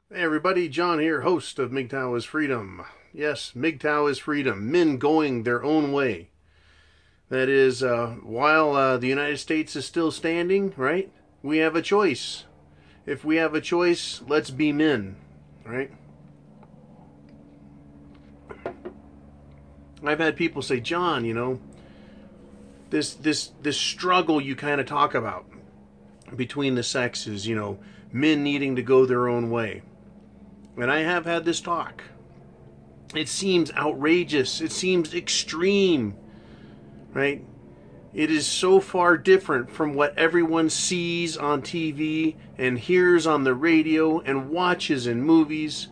Hey everybody, John here, host of Mgtow is Freedom. Yes, Mgtow is freedom. Men going their own way. That is, while the United States is still standing, right? We have a choice. If we have a choice, let's be men, right? I've had people say, John, this struggle you kind of talk about between the sexes, men needing to go their own way. And I have had this talk. It seems outrageous. It seems extreme, right? It is so far different from what everyone sees on TV and hears on the radio and watches in movies.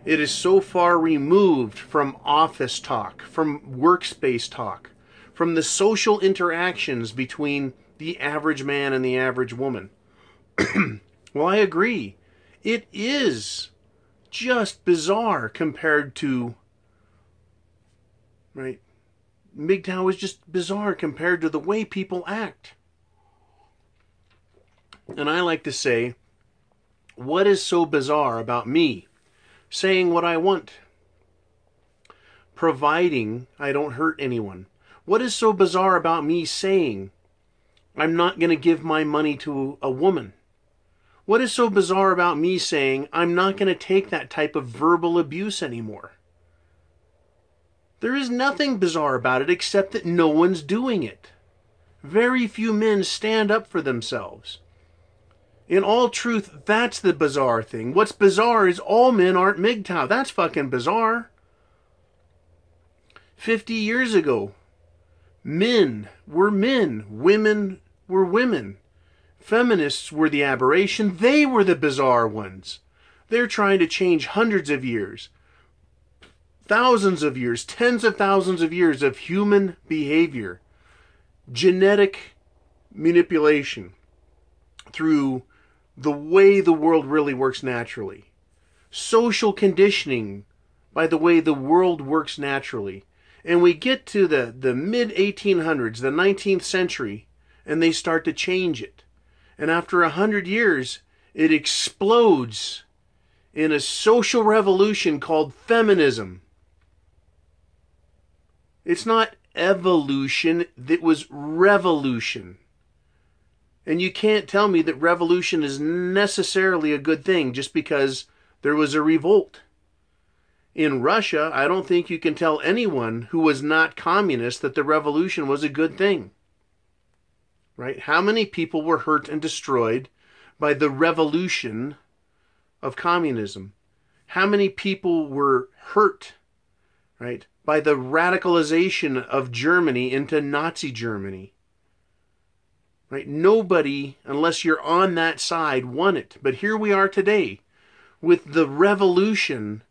It is so far removed from office talk, from workspace talk, from the social interactions between the average man and the average woman. Well, I agree. It is just bizarre compared to, right? Mgtow is just bizarre compared to the way people act. And I like to say, what is so bizarre about me saying what I want, providing I don't hurt anyone? What is so bizarre about me saying I'm not going to give my money to a woman? What is so bizarre about me saying I'm not going to take that type of verbal abuse anymore? There is nothing bizarre about it except that no one's doing it. Very few men stand up for themselves. In all truth, that's the bizarre thing. What's bizarre is all men aren't Mgtow. That's fucking bizarre. 50 years ago, men were men. Women were women. Feminists were the aberration. They were the bizarre ones. They're trying to change hundreds of years, thousands of years, tens of thousands of years of human behavior. Genetic manipulation through the way the world really works naturally. Social conditioning by the way the world works naturally. And we get to the mid-1800s, the 19th century, and they start to change it. And after 100 years, it explodes in a social revolution called feminism. It's not evolution, it was revolution. And you can't tell me that revolution is necessarily a good thing just because there was a revolt. In Russia, I don't think you can tell anyone who was not communist that the revolution was a good thing. Right? How many people were hurt and destroyed by the revolution of communism? How many people were hurt, right, by the radicalization of Germany into Nazi Germany? Right? Nobody, unless you're on that side, won it. But here we are today with the revolution,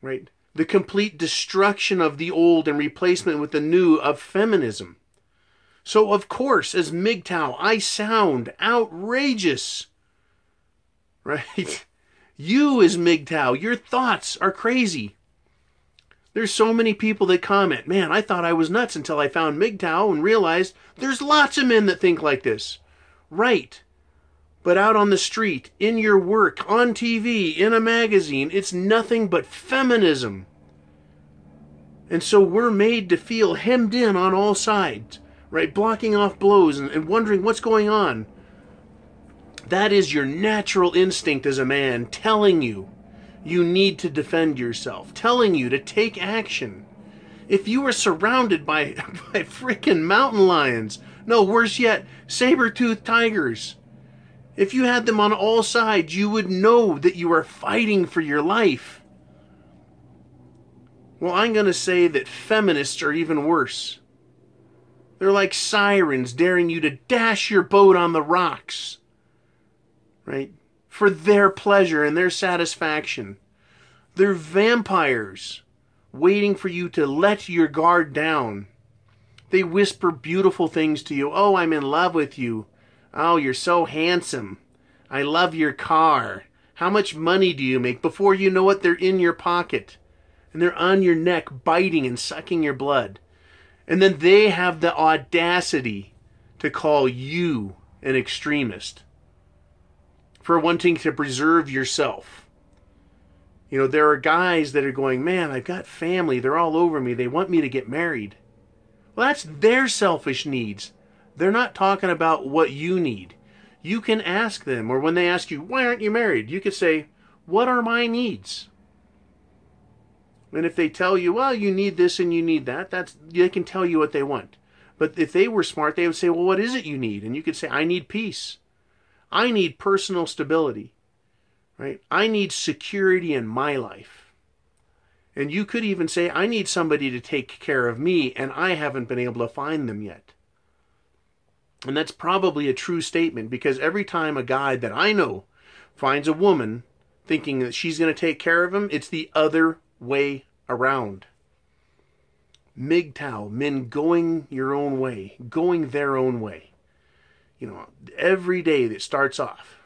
right? The complete destruction of the old and replacement with the new of feminism. So, of course, as Mgtow, I sound outrageous, right? You as Mgtow, your thoughts are crazy. There's so many people that comment, man, I thought I was nuts until I found Mgtow and realized there's lots of men that think like this. Right. But out on the street, in your work, on TV, in a magazine, it's nothing but feminism. And so we're made to feel hemmed in on all sides. Right, blocking off blows and wondering what's going on. That is your natural instinct as a man telling you you need to defend yourself, telling you to take action. If you were surrounded by freaking mountain lions, no, worse yet, saber-toothed tigers, if you had them on all sides, you would know that you are fighting for your life. Well, I'm going to say that feminists are even worse. They're like sirens daring you to dash your boat on the rocks, right? For their pleasure and their satisfaction. They're vampires waiting for you to let your guard down. They whisper beautiful things to you. Oh, I'm in love with you. Oh, you're so handsome. I love your car. How much money do you make? Before you know it, they're in your pocket. And they're on your neck, biting and sucking your blood. And then they have the audacity to call you an extremist. for wanting to preserve yourself. You know, there are guys that are going, man, I've got family. They're all over me. They want me to get married. Well, that's their selfish needs. They're not talking about what you need. You can ask them, or when they ask you, why aren't you married? You could say, what are my needs? And if they tell you, well, you need this and you need that, they can tell you what they want. But if they were smart, they would say, well, what is it you need? And you could say, I need peace. I need personal stability. Right? I need security in my life. And you could even say, I need somebody to take care of me, and I haven't been able to find them yet. And that's probably a true statement, because every time a guy that I know finds a woman thinking that she's going to take care of him, it's the other way around. Mgtow, men going your own way, going their own way. You know, every day that starts off,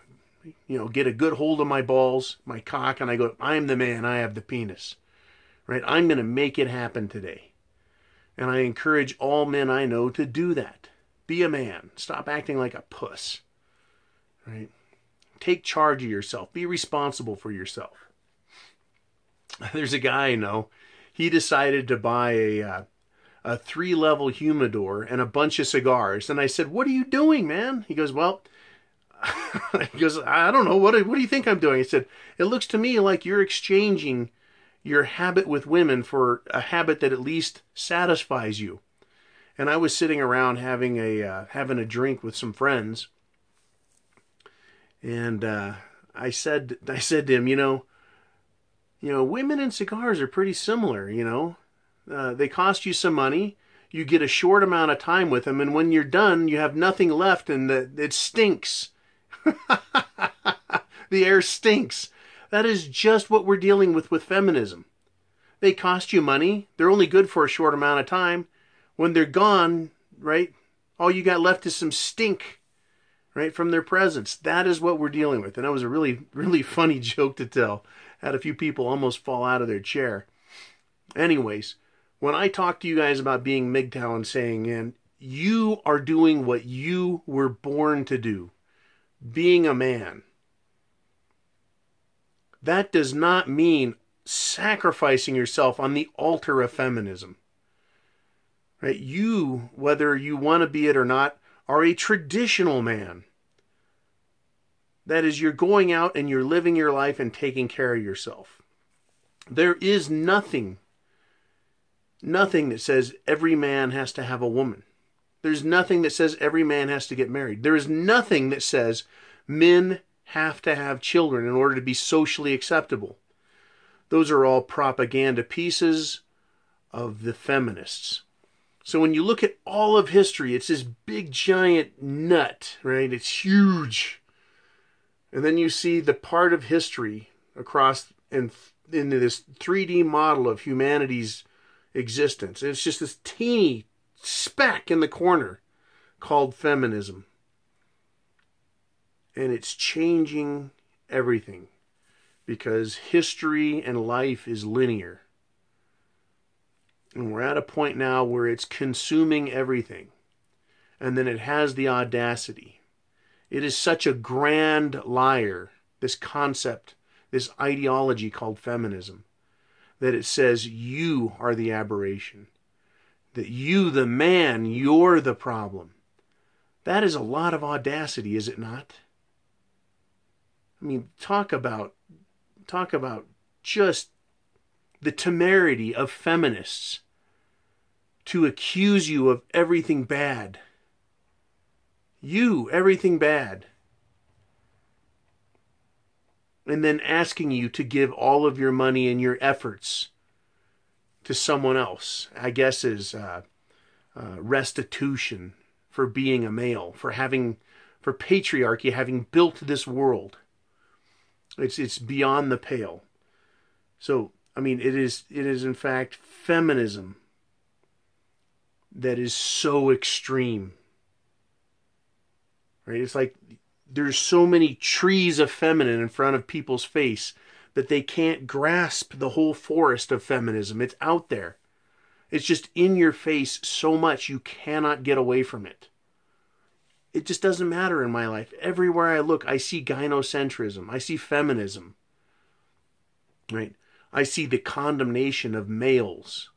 you know, get a good hold of my balls, my cock, and I go, I'm the man, I have the penis. Right? I'm going to make it happen today. And I encourage all men I know to do that. Be a man. Stop acting like a puss. Right? Take charge of yourself. Be responsible for yourself. There's a guy I know. He decided to buy a 3-level humidor and a bunch of cigars. And I said, what are you doing, man? He goes, well, I don't know. What do you think I'm doing? I said, it looks to me like you're exchanging your habit with women for a habit that at least satisfies you. And I was sitting around having a drink with some friends, and I said to him, you know, women and cigars are pretty similar. You know, they cost you some money. You get a short amount of time with them, and when you're done, you have nothing left, and it stinks. The air stinks. That is just what we're dealing with feminism. They cost you money. They're only good for a short amount of time. When they're gone, right, all you got left is some stink, right, from their presence. That is what we're dealing with. And that was a really, really funny joke to tell. Had a few people almost fall out of their chair. Anyways, when I talk to you guys about being Mgtow and saying, and you are doing what you were born to do, being a man, that does not mean sacrificing yourself on the altar of feminism. Right? You, whether you want to be it or not, are a traditional man. That is, you're going out and you're living your life and taking care of yourself. There is nothing that says every man has to have a woman. There's nothing that says every man has to get married. There is nothing that says men have to have children in order to be socially acceptable. Those are all propaganda pieces of the feminists. So when you look at all of history, it's this big giant nut, right? It's huge. And then you see the part of history across and into this 3D model of humanity's existence. It's just this teeny speck in the corner called feminism. And it's changing everything because history and life is linear. And we're at a point now where it's consuming everything. And then it has the audacity. It is such a grand liar, this concept, this ideology called feminism, that it says you are the aberration. That you, the man, you're the problem. That is a lot of audacity, is it not? I mean, talk about just the temerity of feminists to accuse you of everything bad. You, everything bad. And then asking you to give all of your money and your efforts to someone else, I guess is restitution for being a male, for patriarchy having built this world. It's beyond the pale. So, I mean, it is in fact feminism that is so extreme. Right? It's like there's so many trees of feminine in front of people's face that they can't grasp the whole forest of feminism. It's out there. It's just in your face so much you cannot get away from it. It just doesn't matter in my life. Everywhere I look, I see gynocentrism. I see feminism. Right? I see the condemnation of males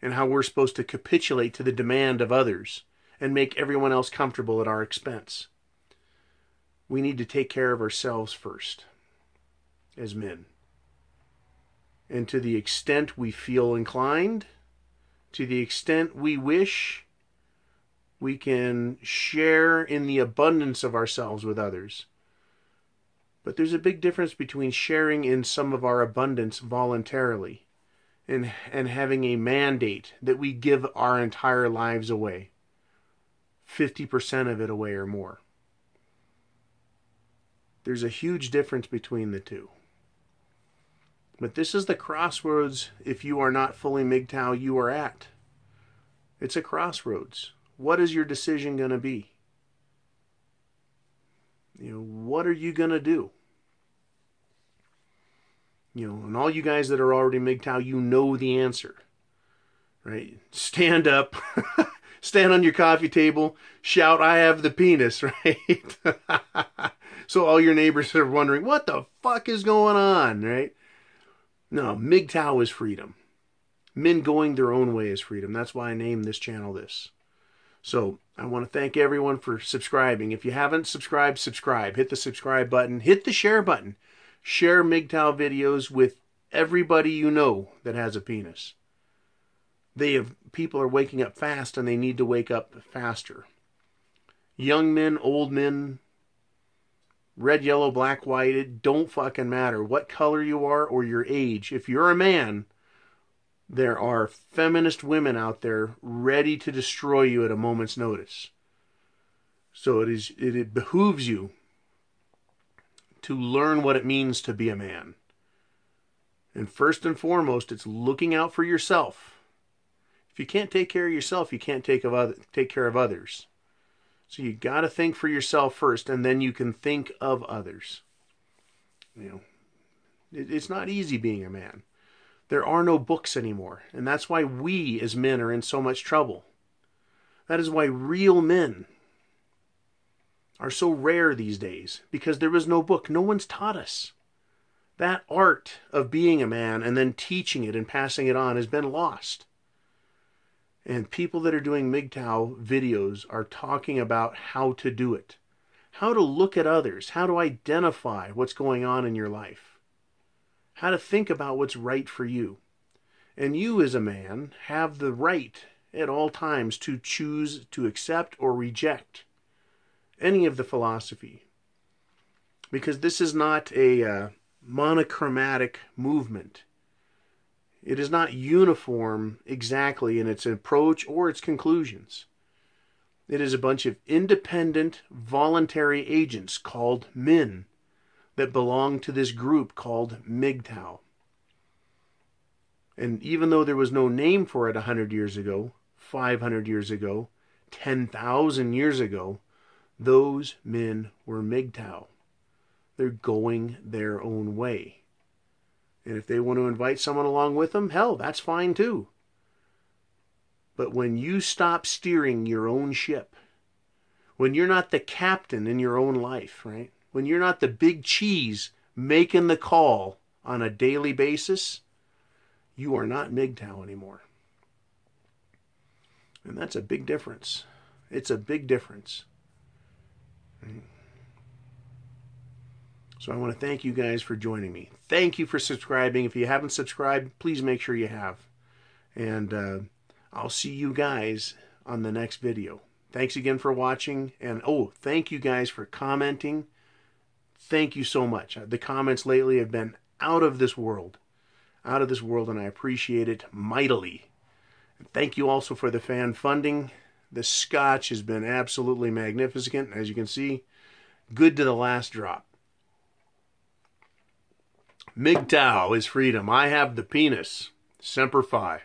and how we're supposed to capitulate to the demand of others and make everyone else comfortable at our expense. We need to take care of ourselves first as men. And to the extent we feel inclined, to the extent we wish, we can share in the abundance of ourselves with others. But there's a big difference between sharing in some of our abundance voluntarily and having a mandate that we give our entire lives away. 50% of it away or more. There's a huge difference between the two. But this is the crossroads, if you are not fully Mgtow, you are at. It's a crossroads. What is your decision going to be? What are you going to do? And all you guys that are already Mgtow, you know the answer. Right? Stand up, stand on your coffee table, shout, "I have the penis," right? So all your neighbors are wondering, what the fuck is going on, right? No, Mgtow is freedom. Men going their own way is freedom. That's why I named this channel this. So I want to thank everyone for subscribing. If you haven't subscribed, subscribe. Hit the subscribe button. Hit the share button. Share Mgtow videos with everybody you know that has a penis. People are waking up fast and they need to wake up faster. Young men, old men, red, yellow, black, white, it don't fucking matter what color you are or your age. If you're a man, there are feminist women out there ready to destroy you at a moment's notice. So it behooves you to learn what it means to be a man. And first and foremost, it's looking out for yourself. If you can't take care of yourself, you can't take care of others. So you got to think for yourself first, and then you can think of others. It's not easy being a man. There are no books anymore, and that's why we as men are in so much trouble. That is why real men are so rare these days, because there was no book. No one's taught us. That art of being a man and then teaching it and passing it on has been lost. And people that are doing Mgtow videos are talking about how to do it. How to look at others. How to identify what's going on in your life. How to think about what's right for you. And you as a man have the right at all times to choose to accept or reject any of the philosophy. Because this is not a monochromatic movement. It is not uniform exactly in its approach or its conclusions. It is a bunch of independent, voluntary agents called men that belong to this group called Mgtow. And even though there was no name for it 100 years ago, 500 years ago, 10,000 years ago, those men were Mgtow. They're going their own way. And if they want to invite someone along with them, hell, that's fine too. But when you stop steering your own ship, when you're not the captain in your own life, right? When you're not the big cheese making the call on a daily basis, you are not Mgtow anymore. And that's a big difference. It's a big difference. Right? So I want to thank you guys for joining me. Thank you for subscribing. If you haven't subscribed, please make sure you have. And I'll see you guys on the next video. Thanks again for watching. And thank you guys for commenting. Thank you so much. The comments lately have been out of this world. Out of this world, and I appreciate it mightily. And thank you also for the fan funding. The scotch has been absolutely magnificent, as you can see. Good to the last drop. Mgtow is freedom. I have the penis. Semper Fi.